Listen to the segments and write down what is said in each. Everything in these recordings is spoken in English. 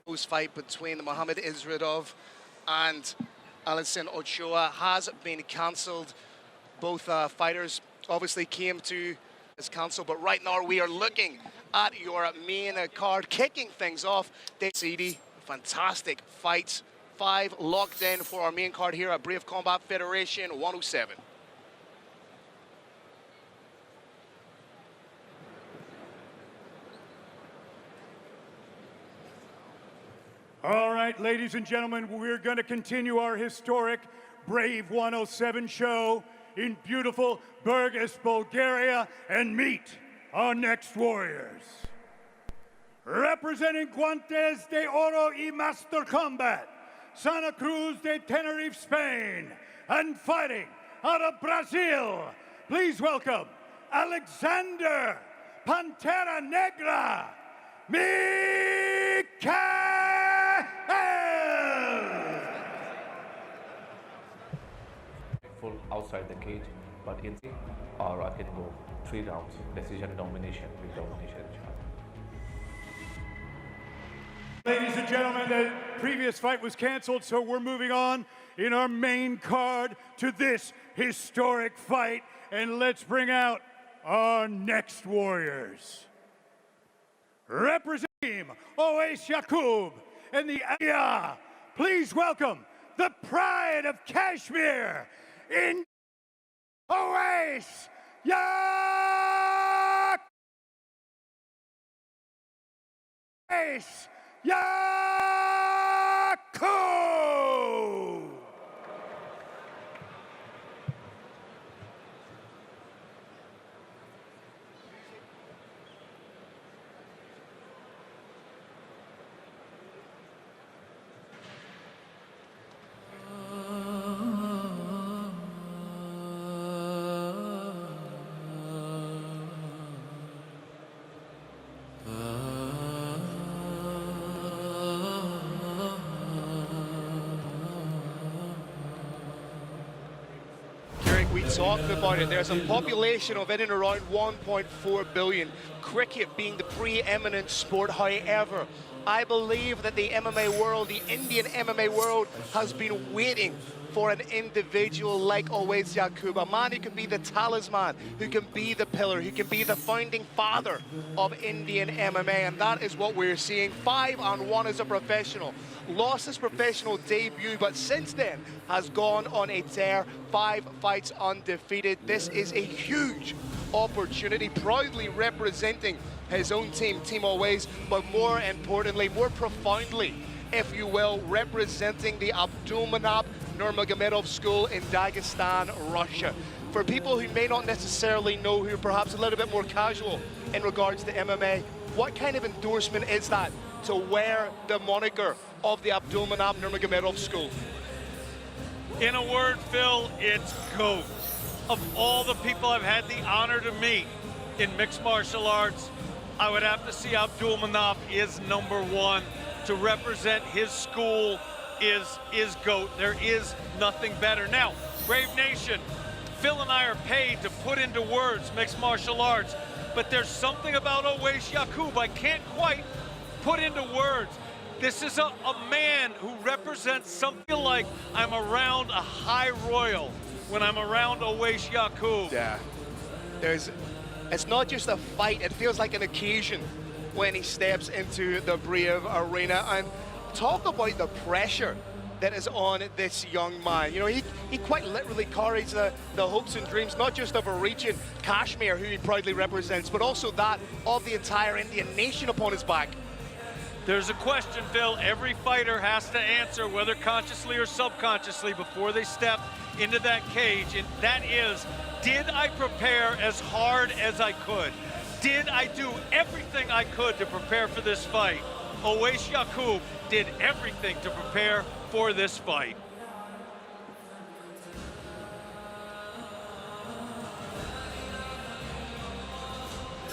Close fight between Mohamed Izradov and Alison Ochoa has been cancelled. Both fighters obviously came to this cancel, but right now we are looking at your main card, kicking things off. CD, fantastic fights. 5 locked in for our main card here at Brave Combat Federation 107. All right, ladies and gentlemen, we're going to continue our historic Brave 107 show in beautiful Burgas, Bulgaria, and meet our next warriors. Representing Guantes de Oro y Master Combat, Santa Cruz de Tenerife, Spain, and fighting out of Brazil, please welcome Alexander Pantera Negra Mikael! Full outside the cage, but in or I can go 3 rounds, decision domination with domination. Ladies and gentlemen, the previous fight was canceled, so we're moving on in our main card to this historic fight, and let's bring out our next warriors. Representing Team Owais Yakub and the Aya, please welcome the pride of Kashmir in Owais Yakub! Yakub! We talked about it. There's a population of in and around 1.4 billion. Cricket being the preeminent sport. However, I believe that the MMA world, the Indian MMA world, has been waiting for an individual like Owais Yakub, a man who can be the talisman, who can be the pillar, who can be the founding father of Indian MMA, and that is what we're seeing. 5-1 as a professional. Lost his professional debut, but since then has gone on a tear. 5 fights undefeated. This is a huge opportunity, proudly representing his own team, Team Owais, but more importantly, more profoundly, if you will, representing the Abdulmanap Nurmagomedov School in Dagestan, Russia. For people who may not necessarily know, who are perhaps a little bit more casual in regards to MMA, what kind of endorsement is that to wear the moniker of the Abdulmanap Nurmagomedov School? In a word, Phil, it's GOAT. Of all the people I've had the honor to meet in mixed martial arts, I would have to see Abdulmanap is #1. To represent his school is GOAT. There is nothing better. Now, Brave Nation, Phil and I are paid to put into words mixed martial arts, but there's something about Owais Yakub I can't quite put into words. This is a man who represents something like I'm around a high royal when I'm around Owais Yakub. Yeah, it's not just a fight, it feels like an occasion when he steps into the Brave arena. And talk about the pressure that is on this young man. You know, he quite literally carries the hopes and dreams, not just of a region, Kashmir, who he proudly represents, but also that of the entire Indian nation upon his back. There's a question, Phil, every fighter has to answer, whether consciously or subconsciously, before they step into that cage, and that is, did I prepare as hard as I could? Did I do everything I could to prepare for this fight? Owais Yakub did everything to prepare for this fight.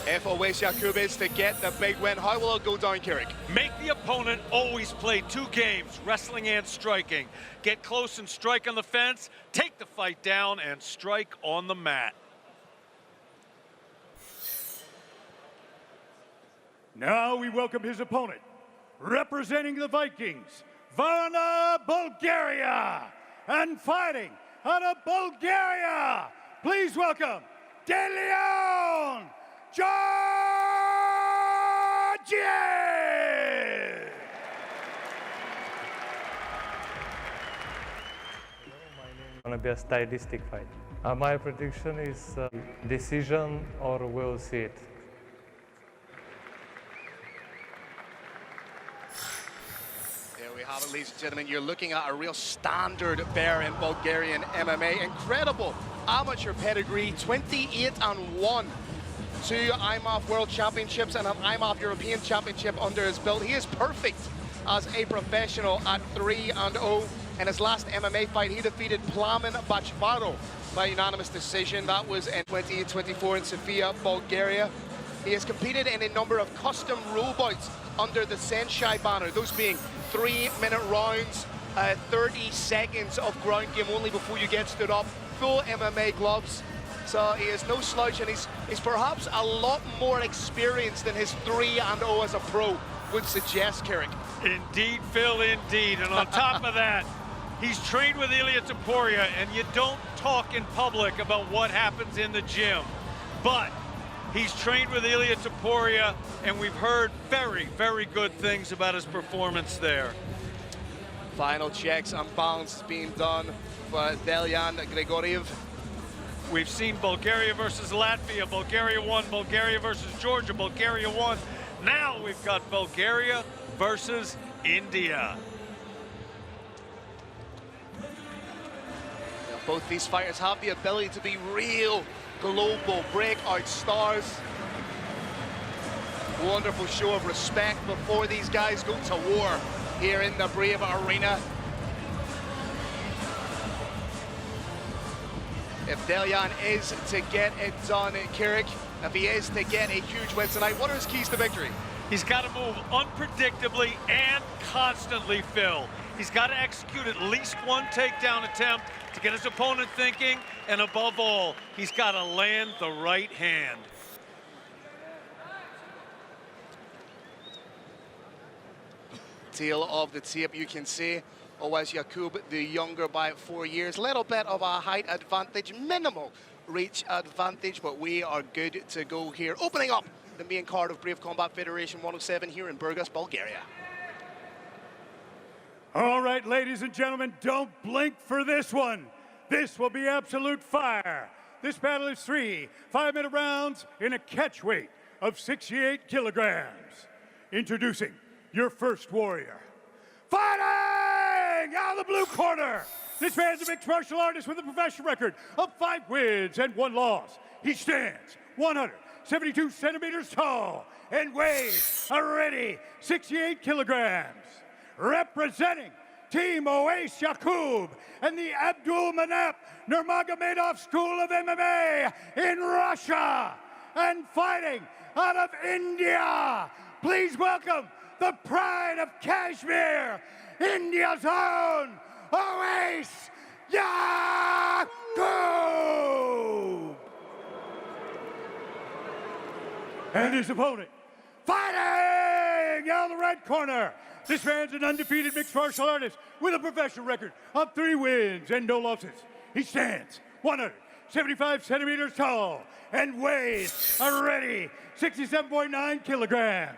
If Owais Yakub is to get the big win, how will it go down, Kirik? Make the opponent always play 2 games, wrestling and striking. Get close and strike on the fence, take the fight down, and strike on the mat. Now we welcome his opponent, representing the Vikings, Varna, Bulgaria, and fighting out of Bulgaria, please welcome De Leon, Georgia! Going to be a stylistic fight. My prediction is decision, or we'll see it. There we have it, ladies and gentlemen. You're looking at a real standard bear in Bulgarian MMA. Incredible amateur pedigree, 28-1. 2 IMAF World Championships and an IMAF European Championship under his belt. He is perfect as a professional at 3-0. In his last MMA fight, he defeated Plamen Bachvaro by unanimous decision. That was in 2024 in Sofia, Bulgaria. He has competed in a number of custom rule bouts under the Senshai banner, those being 3-minute rounds, 30 seconds of ground game only before you get stood up, full MMA gloves. So he is no slouch, and he's perhaps a lot more experienced than his 3-0 as a pro would suggest, Carrick. Indeed, Phil, indeed. And on top of that, he's trained with Ilia Topuria, and you don't talk in public about what happens in the gym. But he's trained with Ilia Topuria, and we've heard very, very good things about his performance there. Final checks and balance being done for Delyan Grigoriev. We've seen Bulgaria versus Latvia, Bulgaria won, Bulgaria versus Georgia, Bulgaria won. Now we've got Bulgaria versus India. Both these fighters have the ability to be real global breakout stars. Wonderful show of respect before these guys go to war here in the Brave Arena. If Delyan is to get it done, Carrick, if he is to get a huge win tonight, what are his keys to victory? He's got to move unpredictably and constantly, Phil. He's got to execute at least one takedown attempt to get his opponent thinking, and above all, he's got to land the right hand. Tail of the tape, you can see always Yakub the younger by 4 years. Little bit of a height advantage, minimal reach advantage, but we are good to go here. Opening up the main card of Brave Combat Federation 107 here in Burgas, Bulgaria. All right, ladies and gentlemen, don't blink for this one. This will be absolute fire. This battle is 3 5-minute rounds in a catch weight of 68 kilograms. Introducing your first warrior. Fighting out of the blue corner. This man's a mixed martial artist with a professional record of 5 wins and 1 loss. He stands 172 centimeters tall and weighs a ready 68 kilograms. Representing Team Oais Yakub and the Abdul Manap Nurmagomedov School of MMA in Russia. And fighting out of India, please welcome the pride of Kashmir, India's own Oais Yakub! And his opponent, fighting out of the red corner. This man's an undefeated mixed martial artist with a professional record of 3 wins and no losses. He stands 175 centimeters tall and weighs a ready 67.9 kilograms.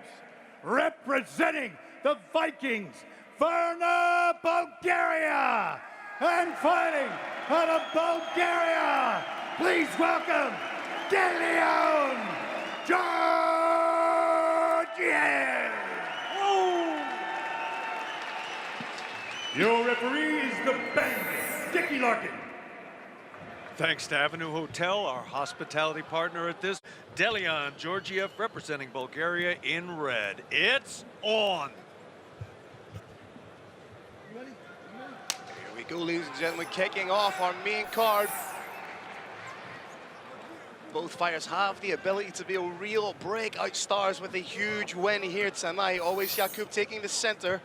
Representing the Vikings, Varna, Bulgaria. And fighting out of Bulgaria, please welcome De Leon, Georgia. Your referee is the Bandit, Dickie Larkin. Thanks to Avenue Hotel, our hospitality partner at this. Delyan Georgiev representing Bulgaria in red. It's on. Here we go, ladies and gentlemen, kicking off our main card. Both fighters have the ability to be real breakout stars with a huge win here tonight. Always Yakub taking the center.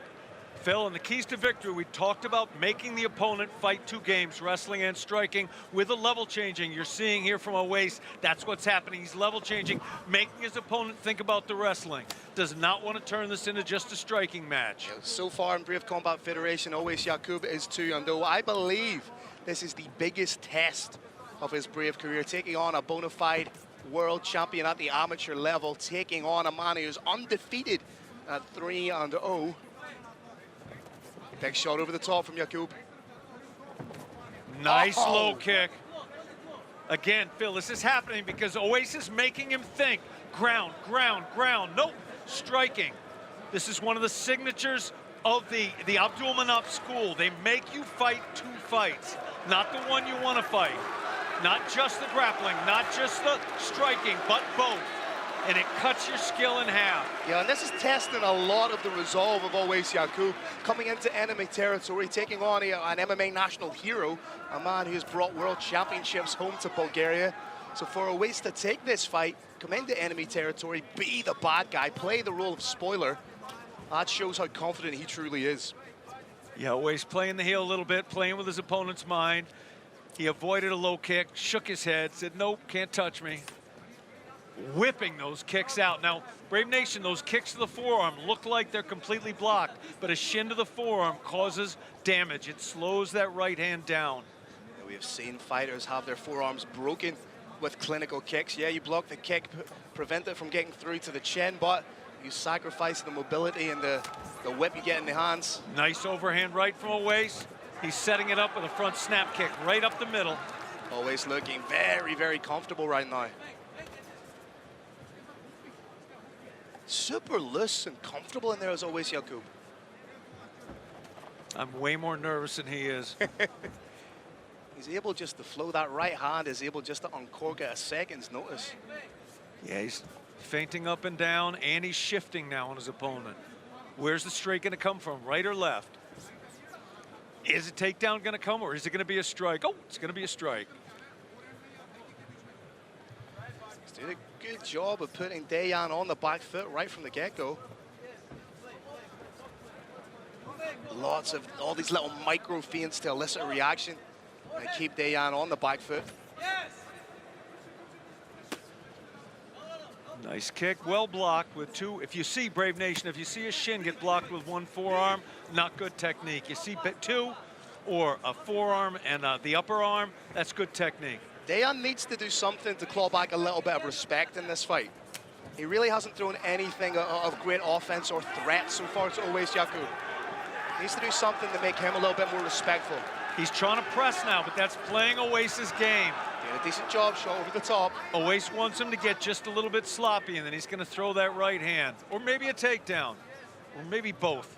Phil, and the keys to victory, we talked about making the opponent fight 2 games, wrestling and striking, with a level changing. You're seeing here from Owace, that's what's happening. He's level changing, making his opponent think about the wrestling. Does not want to turn this into just a striking match. So far in Brave Combat Federation, always Yakub is 2-0. I believe this is the biggest test of his Brave career, taking on a bona fide world champion at the amateur level, taking on a man who's undefeated at 3-0. Big shot over the top from Yakub. Nice low kick. Again, Phil, this is happening because Owace is making him think. Ground, ground, ground. Nope, striking. This is one of the signatures of the Abdulmanap school. They make you fight 2 fights, not the one you want to fight. Not just the grappling, not just the striking, but both. And it cuts your skill in half. Yeah, and this is testing a lot of the resolve of always Yakub, coming into enemy territory, taking on an MMA national hero, a man who's brought world championships home to Bulgaria. So for Owace to take this fight, come into enemy territory, be the bad guy, play the role of spoiler, that shows how confident he truly is. Yeah, Owace playing the heel a little bit, playing with his opponent's mind. He avoided a low kick, shook his head, said, nope, can't touch me. Whipping those kicks out. Now, Brave Nation, those kicks to the forearm look like they're completely blocked, but a shin to the forearm causes damage. It slows that right hand down. We have seen fighters have their forearms broken with clinical kicks. Yeah, you block the kick, prevent it from getting through to the chin, but you sacrifice the mobility and the whip you get in the hands. Nice overhand right from Owace. He's setting it up with a front snap kick right up the middle. Always looking very, very comfortable right now. Super loose and comfortable in there as always, Yakub. I'm way more nervous than he is. He's able just to flow that right hand, is able just to uncork at a second's notice. Yeah, he's feinting up and down, and he's shifting now on his opponent. Where's the straight going to come from, right or left? Is a takedown going to come, or is it going to be a strike? Oh, it's going to be a strike. He's doing a good job of putting Dayan on the back foot right from the get-go. Lots of all these little micro feints to elicit a reaction and keep Dayan on the back foot. Nice kick, well blocked with 2. If you see, Brave Nation, if you see a shin get blocked with 1 forearm, not good technique. You see 2 or a forearm and the upper arm, that's good technique. Dayan needs to do something to claw back a little bit of respect in this fight. He really hasn't thrown anything of great offense or threat so far to always Yakub. He needs to do something to make him a little bit more respectful. He's trying to press now, but that's playing Owace's game. Doing a decent job, shot over the top. Owace wants him to get just a little bit sloppy, and then he's going to throw that right hand. Or maybe a takedown. Or maybe both.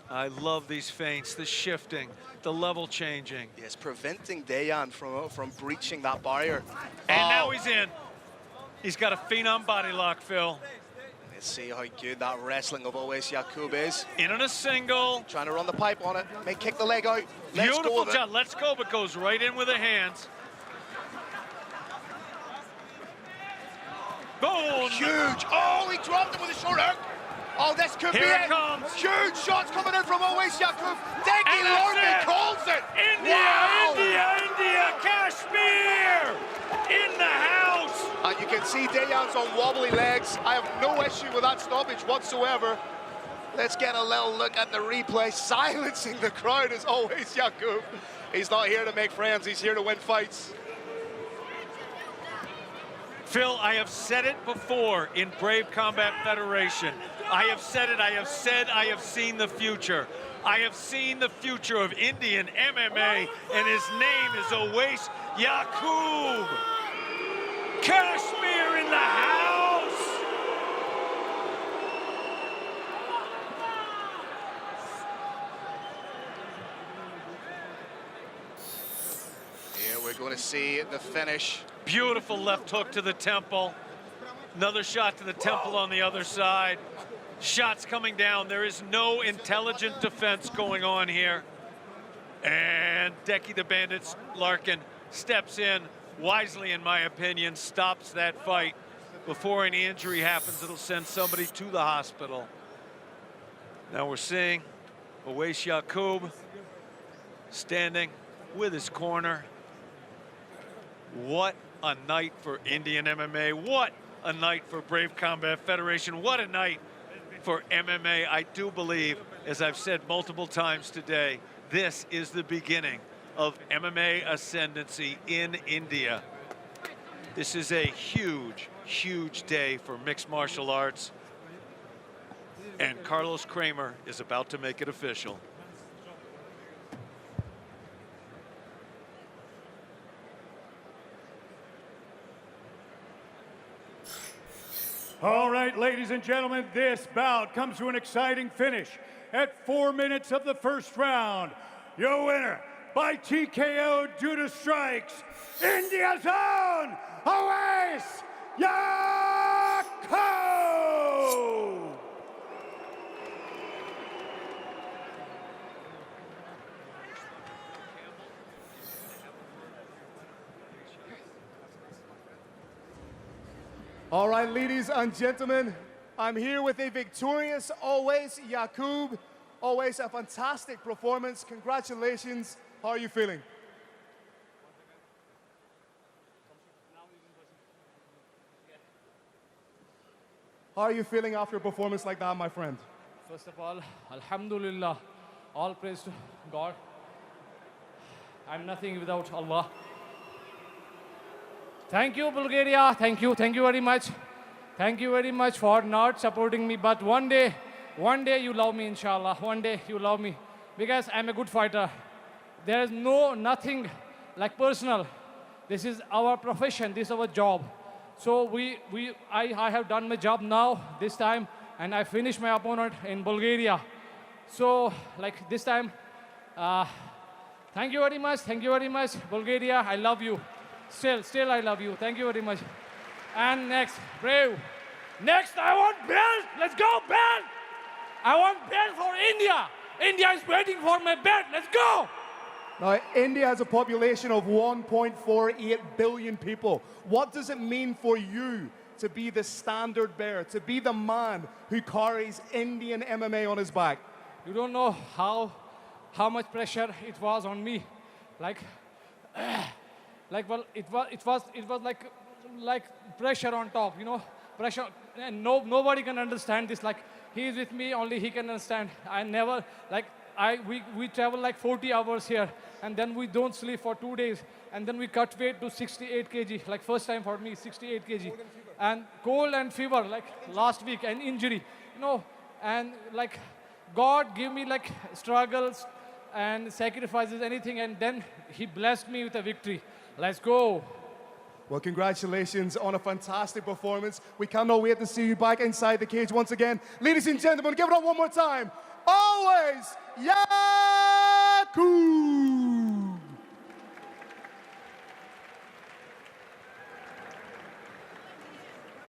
I love these feints, the shifting, the level changing. Yes, preventing Dayan from breaching that barrier. And now he's in. He's got a phenom body lock, Phil. Let's see how good that wrestling of always Yakub is. In on a single. Trying to run the pipe on it. May kick the leg out. Let's Beautiful go job. Let's go, but goes right in with the hands. Boom! Huge. Oh, he dropped him with a short hook. Oh, this could be Here it. it comes. Huge shots coming in from always Yakub. Deki And that's Lorman it. calls it. India, Wow. India, Kashmir in the house. And you can see Dayan's on wobbly legs. I have no issue with that stoppage whatsoever. Let's get a little look at the replay. Silencing the crowd as always Yakub. He's not here to make friends. He's here to win fights. Phil, I have said it before in Brave Combat Federation. I have said it, I have said, I have seen the future. I have seen the future of Indian MMA, and his name is Owace Yakub. Kashmir in the house. Here we're going to see the finish. Beautiful left hook to the temple. Another shot to the temple on the other side. Shots coming down. There is no intelligent defense going on here. And Decky the Bandit Larkin steps in wisely, in my opinion, stops that fight before any injury happens. It'll send somebody to the hospital. Now we're seeing Yakub standing with his corner. What a night for Indian MMA. What a night for Brave Combat Federation. What a night for MMA. I do believe, as I've said multiple times today, this is the beginning of MMA ascendancy in India. This is a huge, huge day for mixed martial arts. And Carlos Kramer is about to make it official. All right, ladies and gentlemen, this bout comes to an exciting finish at 4 minutes of the first round. Your winner by TKO due to strikes, India's own Yakub! All right, ladies and gentlemen, I'm here with a victorious always Yakub. Always a fantastic performance. Congratulations. How are you feeling? How are you feeling after a performance like that, my friend? First of all, Alhamdulillah, all praise to God. I'm nothing without Allah. Thank you, Bulgaria. Thank you very much. Thank you very much for not supporting me. But one day you love me, inshallah. One day you love me because I'm a good fighter. There is nothing like personal. This is our profession. This is our job. So I have done my job now this time, and I finished my opponent in Bulgaria. So like this time, thank you very much. Thank you very much, Bulgaria. I love you. Still I love you. Thank you very much. And next, Brave. Next, I want belt. Let's go, belt. I want belt for India. India is waiting for my belt. Let's go. Now, India has a population of 1.48 billion people. What does it mean for you to be the standard bearer, to be the man who carries Indian MMA on his back? You don't know how much pressure it was on me. Well, it was like pressure on top, you know, pressure, and nobody can understand this. Like, he is with me, only he can understand. We travel like 40 hours here, and then we don't sleep for 2 days, and then we cut weight to 68 kg, like first time for me, 68 kg, and cold and fever, like last week, and injury, you know, and like God gave me like struggles and sacrifices, anything, and then he blessed me with a victory. Let's go. Well, congratulations on a fantastic performance. We cannot wait to see you back inside the cage once again. Ladies and gentlemen, give it up one more time. Always Yakub!